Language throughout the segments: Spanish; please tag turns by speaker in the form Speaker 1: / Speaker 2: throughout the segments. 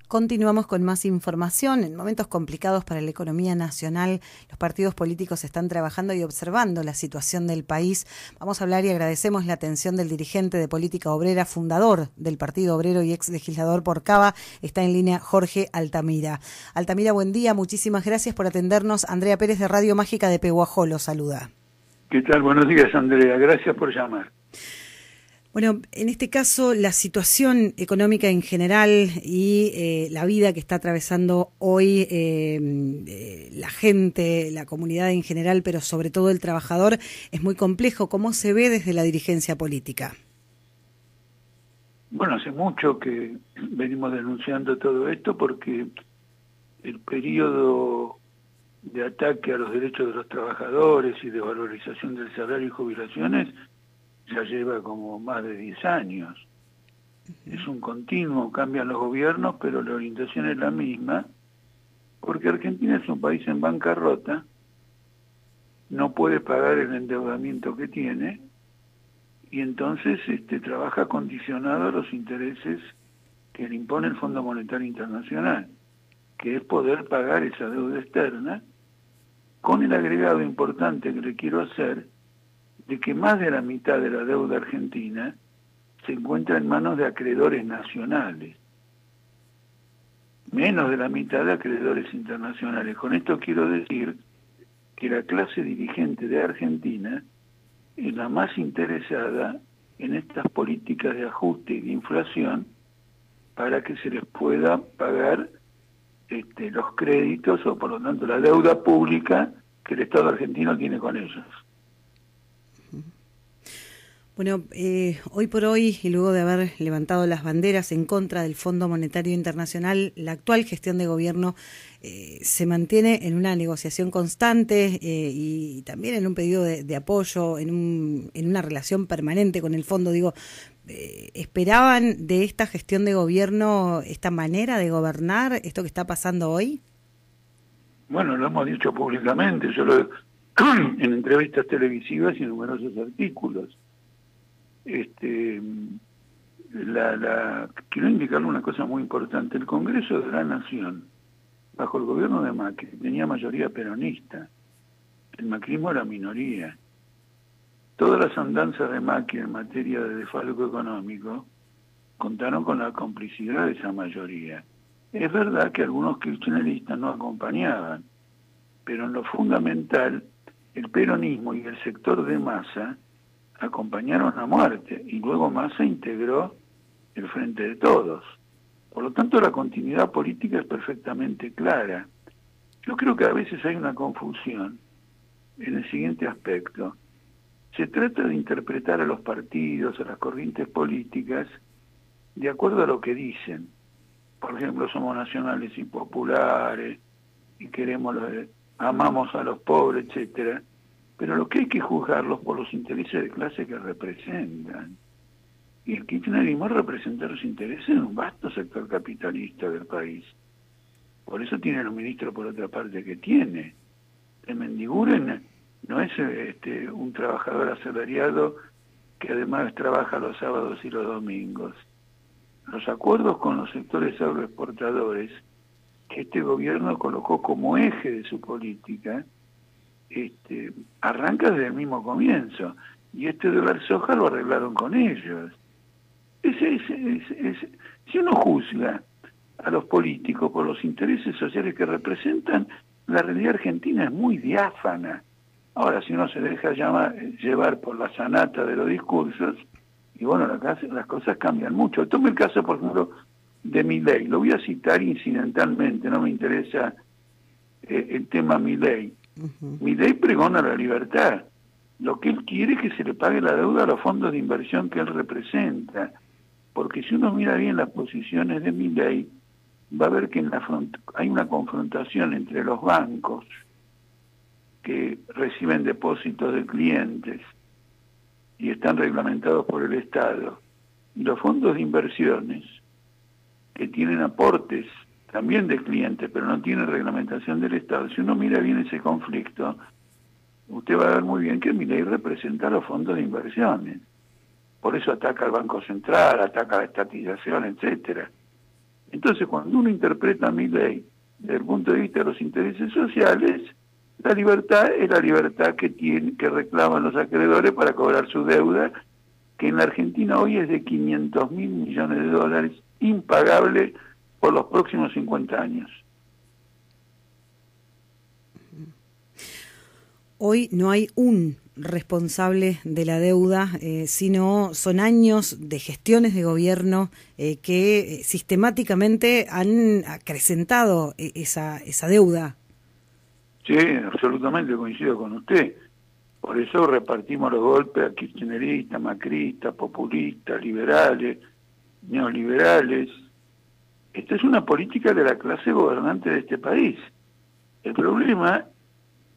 Speaker 1: Continuamos con más información. En momentos complicados para la economía nacional, los partidos políticos están trabajando y observando la situación del país. Vamos a hablar y agradecemos la atención del dirigente de Política Obrera, fundador del Partido Obrero y ex legislador por Cava. Está en línea Jorge Altamira. Altamira, buen día. Muchísimas gracias por atendernos. Andrea Pérez de Radio Mágica de Pehuajó lo saluda.
Speaker 2: ¿Qué tal? Buenos días, Andrea. Gracias por llamar.
Speaker 1: Bueno, en este caso, la situación económica en general y la vida que está atravesando hoy la gente, la comunidad en general, pero sobre todo el trabajador, es muy complejo. ¿Cómo se ve desde la dirigencia política?
Speaker 2: Bueno, hace mucho que venimos denunciando todo esto porque el periodo de ataque a los derechos de los trabajadores y de valorización del salario y jubilaciones ya lleva como más de 10 años. Es un continuo, cambian los gobiernos, pero la orientación es la misma, porque Argentina es un país en bancarrota, no puede pagar el endeudamiento que tiene, y entonces trabaja condicionado a los intereses que le impone el Fondo Monetario Internacional, que es poder pagar esa deuda externa, con el agregado importante que le quiero hacer, de que más de la mitad de la deuda argentina se encuentra en manos de acreedores nacionales, menos de la mitad de acreedores internacionales. Con esto quiero decir que la clase dirigente de Argentina es la más interesada en estas políticas de ajuste y de inflación para que se les pueda pagar los créditos o por lo tanto la deuda pública que el Estado argentino tiene con ellos.
Speaker 1: Bueno, hoy por hoy, y luego de haber levantado las banderas en contra del Fondo Monetario Internacional, la actual gestión de gobierno se mantiene en una negociación constante y también en un pedido de apoyo, en una relación permanente con el fondo. Digo, ¿esperaban de esta gestión de gobierno esta manera de gobernar, esto que está pasando hoy?
Speaker 2: Bueno, lo hemos dicho públicamente, yo lo en entrevistas televisivas y en numerosos artículos. Quiero indicarle una cosa muy importante. El Congreso de la Nación, bajo el gobierno de Macri, tenía mayoría peronista. El macrismo era minoría. Todas las andanzas de Macri en materia de desfalco económico contaron con la complicidad de esa mayoría. Es verdad que algunos kirchneristas no acompañaban, pero en lo fundamental, el peronismo y el sector de Massa acompañaron a muerte, y luego Massa integró el Frente de Todos. Por lo tanto, la continuidad política es perfectamente clara. Yo creo que a veces hay una confusión en el siguiente aspecto. Se trata de interpretar a los partidos, a las corrientes políticas, de acuerdo a lo que dicen. Por ejemplo, somos nacionales y populares, y amamos a los pobres, etcétera. Pero lo que hay que juzgarlos por los intereses de clase que representan. Y el kirchnerismo representa los intereses de un vasto sector capitalista del país. Por eso tiene los ministros por otra parte que tiene. El Mendiguren no es un trabajador asalariado que además trabaja los sábados y los domingos. Los acuerdos con los sectores agroexportadores que este gobierno colocó como eje de su política arranca desde el mismo comienzo, y dólar soja lo arreglaron con ellos. Si uno juzga a los políticos por los intereses sociales que representan, la realidad argentina es muy diáfana. Ahora, si uno se deja llevar por la sanata de los discursos, y bueno, las cosas cambian mucho. Tome el caso, por ejemplo, de Milei. Lo voy a citar incidentalmente, no me interesa el tema Milei. Milei pregona la libertad. Lo que él quiere es que se le pague la deuda a los fondos de inversión que él representa. Porque si uno mira bien las posiciones de Milei, va a ver que hay una confrontación entre los bancos que reciben depósitos de clientes y están reglamentados por el Estado, y los fondos de inversiones que tienen aportes también de clientes, pero no tienen reglamentación del Estado. Si uno mira bien ese conflicto, usted va a ver muy bien que Milei representa a los fondos de inversiones. Por eso ataca al Banco Central, ataca la estatización, etcétera. Entonces, cuando uno interpreta mi ley desde el punto de vista de los intereses sociales, la libertad es la libertad que reclaman los acreedores para cobrar su deuda, que en la Argentina hoy es de 500.000 millones de dólares, impagable por los próximos 50 años.
Speaker 1: Hoy no hay un responsable de la deuda, sino son años de gestiones de gobierno que sistemáticamente han acrecentado esa deuda.
Speaker 2: Sí, absolutamente coincido con usted. Por eso repartimos los golpes a kirchneristas, macristas, populistas, liberales, neoliberales. Esta es una política de la clase gobernante de este país. El problema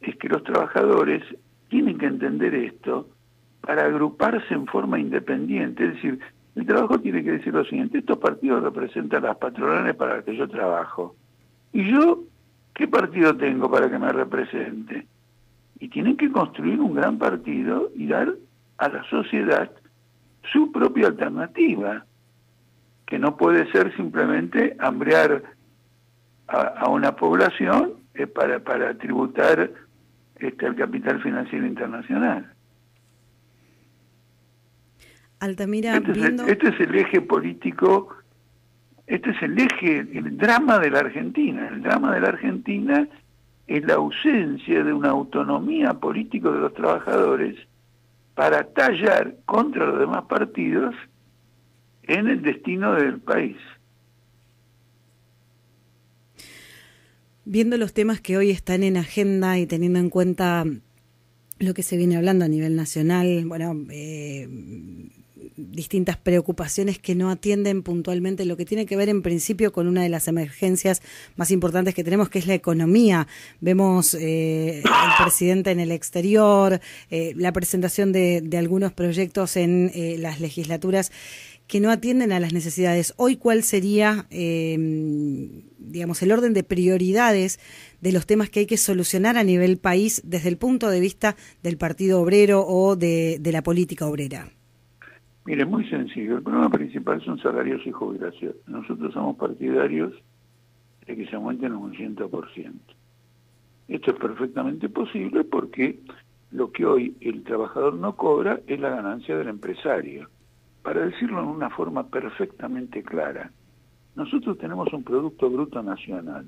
Speaker 2: es que los trabajadores tienen que entender esto para agruparse en forma independiente. Es decir, el trabajo tiene que decir lo siguiente: estos partidos representan las patronales para las que yo trabajo. ¿Y yo qué partido tengo para que me represente? Y tienen que construir un gran partido y dar a la sociedad su propia alternativa, que no puede ser simplemente hambrear a una población para tributar al capital financiero internacional.
Speaker 1: Altamira,
Speaker 2: este es el eje político, este es el drama de la Argentina. El drama de la Argentina es la ausencia de una autonomía política de los trabajadores para tallar contra los demás partidos en el destino del país.
Speaker 1: Viendo los temas que hoy están en agenda y teniendo en cuenta lo que se viene hablando a nivel nacional, bueno, distintas preocupaciones que no atienden puntualmente lo que tiene que ver en principio con una de las emergencias más importantes que tenemos, que es la economía. Vemos el presidente en el exterior, la presentación de algunos proyectos en las legislaturas que no atienden a las necesidades. Hoy, ¿cuál sería, digamos, el orden de prioridades de los temas que hay que solucionar a nivel país desde el punto de vista del Partido Obrero o de la política obrera?
Speaker 2: Mire, muy sencillo. El problema principal son salarios y jubilaciones. Nosotros somos partidarios de que se aumenten un 100%. Esto es perfectamente posible porque lo que hoy el trabajador no cobra es la ganancia del empresario. Para decirlo en una forma perfectamente clara, nosotros tenemos un Producto Bruto Nacional.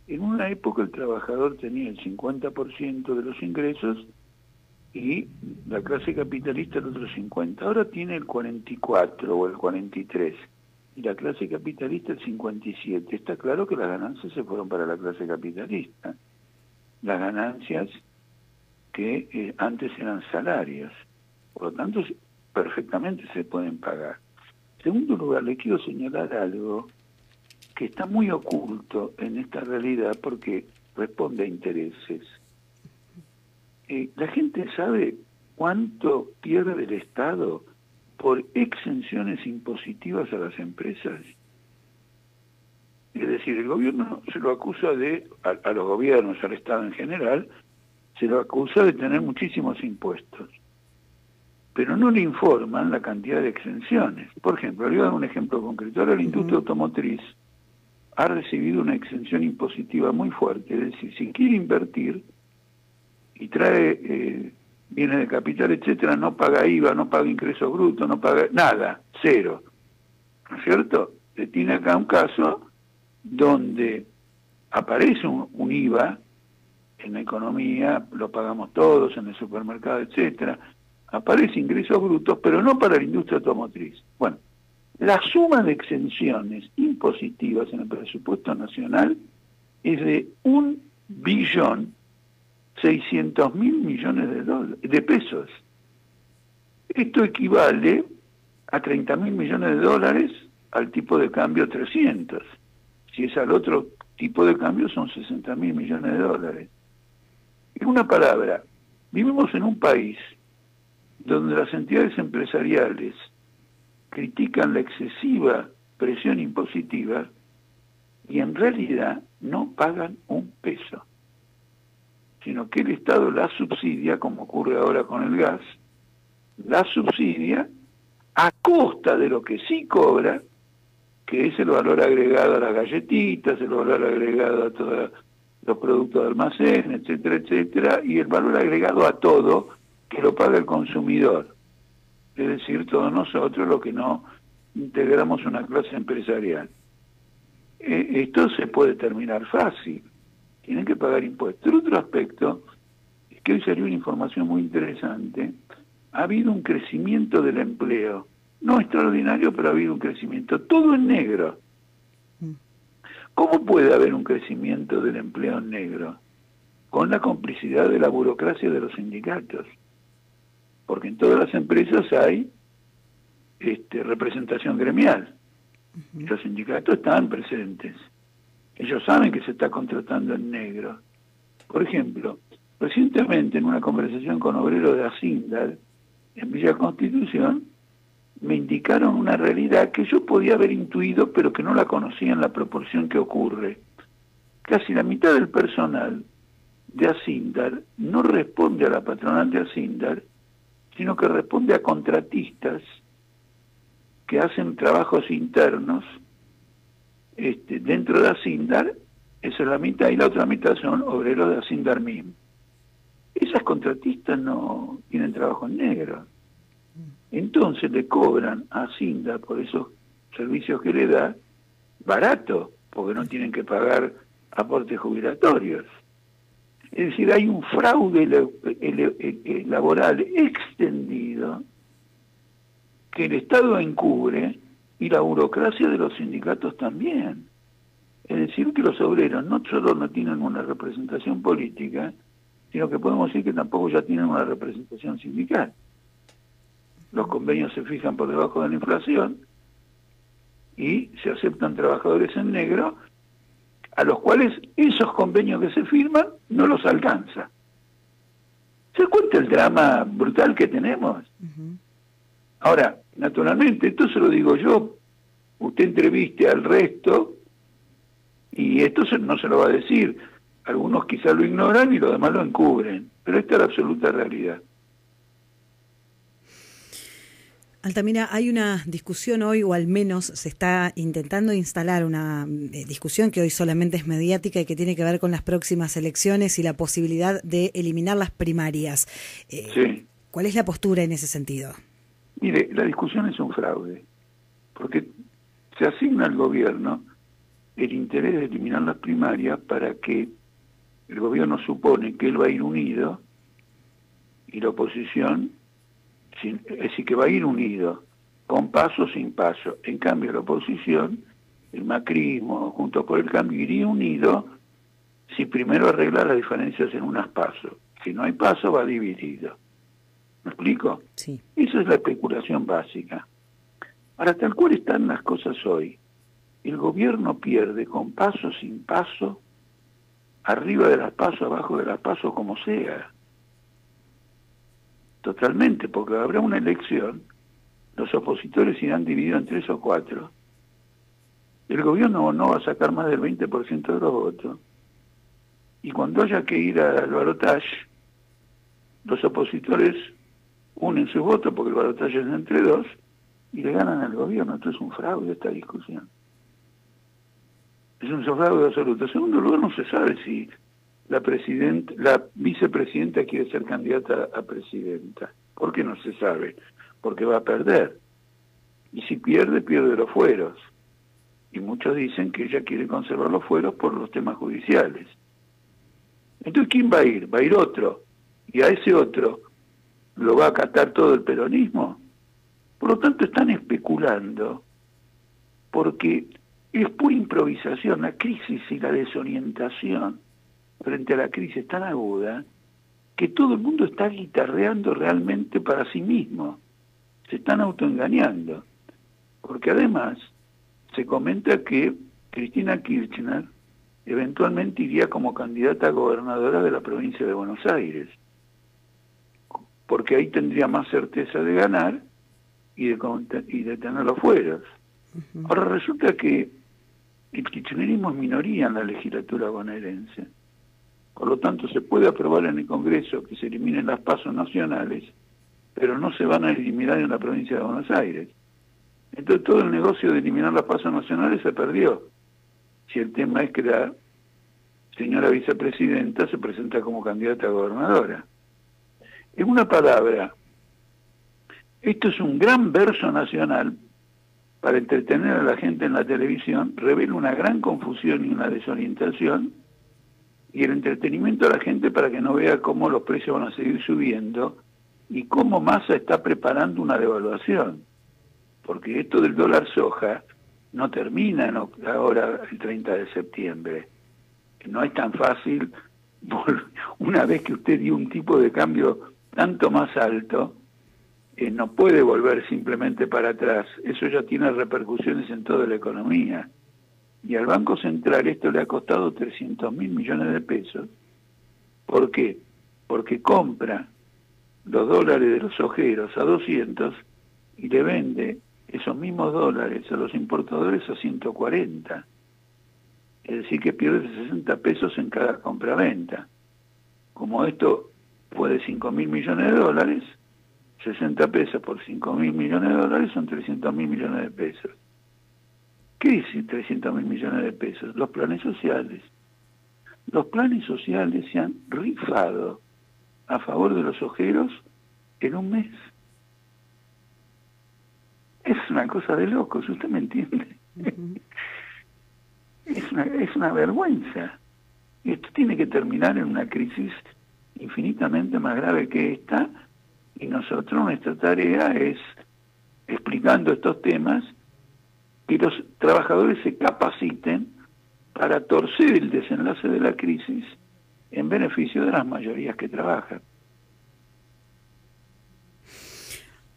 Speaker 2: En una época el trabajador tenía el 50% de los ingresos y la clase capitalista el otro 50%. Ahora tiene el 44 o el 43% y la clase capitalista el 57%. Está claro que las ganancias se fueron para la clase capitalista. Las ganancias que antes eran salarios. Por lo tanto, perfectamente se pueden pagar. En segundo lugar, le quiero señalar algo que está muy oculto en esta realidad porque responde a intereses. La gente sabe cuánto pierde el Estado por exenciones impositivas a las empresas. Es decir, el gobierno se lo acusa a los gobiernos, al Estado en general, se lo acusa de tener muchísimos impuestos, pero no le informan la cantidad de exenciones. Por ejemplo, le voy a dar un ejemplo concreto. Ahora la industria automotriz ha recibido una exención impositiva muy fuerte. Es decir, si quiere invertir y trae bienes de capital, etcétera, no paga IVA, no paga ingresos brutos, no paga nada, cero. ¿No es cierto? Se tiene acá un caso donde aparece un IVA en la economía, lo pagamos todos en el supermercado, etcétera. Aparece ingresos brutos, pero no para la industria automotriz. Bueno, la suma de exenciones impositivas en el presupuesto nacional es de 1.600.000 millones de pesos. Esto equivale a 30.000 millones de dólares al tipo de cambio 300. Si es al otro tipo de cambio son 60.000 millones de dólares. En una palabra, vivimos en un país donde las entidades empresariales critican la excesiva presión impositiva y en realidad no pagan un peso, sino que el Estado la subsidia, como ocurre ahora con el gas, la subsidia a costa de lo que sí cobra, que es el valor agregado a las galletitas, el valor agregado a todos los productos de almacén, etcétera, etcétera, y el valor agregado a todo que lo paga el consumidor, es decir, todos nosotros los que no integramos una clase empresarial. Esto se puede terminar fácil, tienen que pagar impuestos. El otro aspecto es que hoy salió una información muy interesante, ha habido un crecimiento del empleo, no extraordinario, pero ha habido un crecimiento, todo en negro. ¿Cómo puede haber un crecimiento del empleo en negro? Con la complicidad de la burocracia de los sindicatos. Porque en todas las empresas hay representación gremial. Los sindicatos están presentes. Ellos saben que se está contratando en negro. Por ejemplo, recientemente en una conversación con obreros de Asindal, en Villa Constitución, me indicaron una realidad que yo podía haber intuido, pero que no la conocía en la proporción que ocurre. Casi la mitad del personal de Asindal no responde a la patronal de Asindal, sino que responde a contratistas que hacen trabajos internos dentro de Asindal. Esa es la mitad, y la otra mitad son obreros de Asindal mismo. Esas contratistas no tienen trabajo en negro. Entonces le cobran a Asindal por esos servicios que le da barato, porque no tienen que pagar aportes jubilatorios. Es decir, hay un fraude laboral extendido que el Estado encubre y la burocracia de los sindicatos también. Es decir, que los obreros no solo no tienen una representación política, sino que podemos decir que tampoco ya tienen una representación sindical. Los convenios se fijan por debajo de la inflación y se aceptan trabajadores en negro, a los cuales esos convenios que se firman no los alcanza. ¿Se cuenta el drama brutal que tenemos? Ahora, naturalmente, esto se lo digo yo, usted entreviste al resto y esto no se lo va a decir. Algunos quizás lo ignoran y los demás lo encubren, pero esta es la absoluta realidad.
Speaker 1: Altamira, hay una discusión hoy, o al menos se está intentando instalar una discusión que hoy solamente es mediática y que tiene que ver con las próximas elecciones y la posibilidad de eliminar las primarias.
Speaker 2: Sí.
Speaker 1: ¿Cuál es la postura en ese sentido?
Speaker 2: Mire, la discusión es un fraude, porque se asigna al gobierno el interés de eliminar las primarias para que el gobierno supone que él va a ir unido y la oposición, es decir, que va a ir unido, con paso o sin paso. En cambio, la oposición, el macrismo, junto con el cambio, iría unido si primero arregla las diferencias en unas pasos. Si no hay paso, va dividido. ¿Me explico?
Speaker 1: Sí.
Speaker 2: Esa es la especulación básica. Ahora, tal cual están las cosas hoy, el gobierno pierde con paso o sin paso, arriba de las pasos, abajo de las pasos, como sea. Totalmente, porque habrá una elección, los opositores irán divididos en 3 o 4, el gobierno no va a sacar más del 20% de los votos, y cuando haya que ir al balotaje, los opositores unen sus votos, porque el balotaje es entre 2, y le ganan al gobierno. Esto es un fraude, esta discusión. Es un fraude absoluto. En segundo lugar, no se sabe si la vicepresidenta quiere ser candidata a presidenta. ¿Por qué no se sabe? Porque va a perder. Y si pierde, pierde los fueros. Y muchos dicen que ella quiere conservar los fueros por los temas judiciales. Entonces, ¿quién va a ir? Va a ir otro. Y a ese otro lo va a acatar todo el peronismo. Por lo tanto, están especulando, porque es pura improvisación. La crisis y la desorientación frente a la crisis tan aguda que todo el mundo está guitarreando realmente para sí mismo. Se están autoengañando. Porque además se comenta que Cristina Kirchner eventualmente iría como candidata a gobernadora de la provincia de Buenos Aires, porque ahí tendría más certeza de ganar y de tener los fueros. Ahora resulta que el kirchnerismo es minoría en la legislatura bonaerense. Por lo tanto, se puede aprobar en el Congreso que se eliminen las pasos nacionales, pero no se van a eliminar en la provincia de Buenos Aires. Entonces todo el negocio de eliminar las pasos nacionales se perdió. Si el tema es que la señora vicepresidenta se presenta como candidata a gobernadora. En una palabra, esto es un gran verso nacional para entretener a la gente en la televisión, revela una gran confusión y una desorientación, y el entretenimiento a la gente para que no vea cómo los precios van a seguir subiendo y cómo Massa está preparando una devaluación. Porque esto del dólar soja no termina ahora el 30 de septiembre. No es tan fácil, una vez que usted dio un tipo de cambio tanto más alto, no puede volver simplemente para atrás. Eso ya tiene repercusiones en toda la economía. Y al Banco Central esto le ha costado 300.000 millones de pesos. ¿Por qué? Porque compra los dólares de los ojeros a 200 y le vende esos mismos dólares a los importadores a 140. Es decir, que pierde 60 pesos en cada compra-venta. Como esto fue de 5.000 millones de dólares, 60 pesos por 5.000 millones de dólares son 300.000 millones de pesos. ¿Qué dice 300.000 millones de pesos? Los planes sociales. Los planes sociales se han rifado a favor de los ojeros en un mes. Es una cosa de locos, ¿usted me entiende? Es una vergüenza. Y esto tiene que terminar en una crisis infinitamente más grave que esta, y nosotros, nuestra tarea es, explicando estos temas, que los trabajadores se capaciten para torcer el desenlace de la crisis en beneficio de las mayorías que trabajan.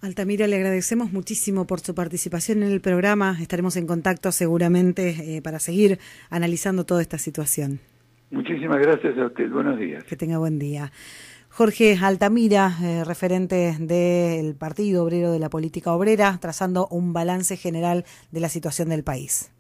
Speaker 1: Altamira, le agradecemos muchísimo por su participación en el programa. Estaremos en contacto seguramente para seguir analizando toda esta situación.
Speaker 2: Muchísimas gracias a usted. Buenos días.
Speaker 1: Que tenga buen día. Jorge Altamira, referente del Partido Obrero de la Política Obrera, trazando un balance general de la situación del país.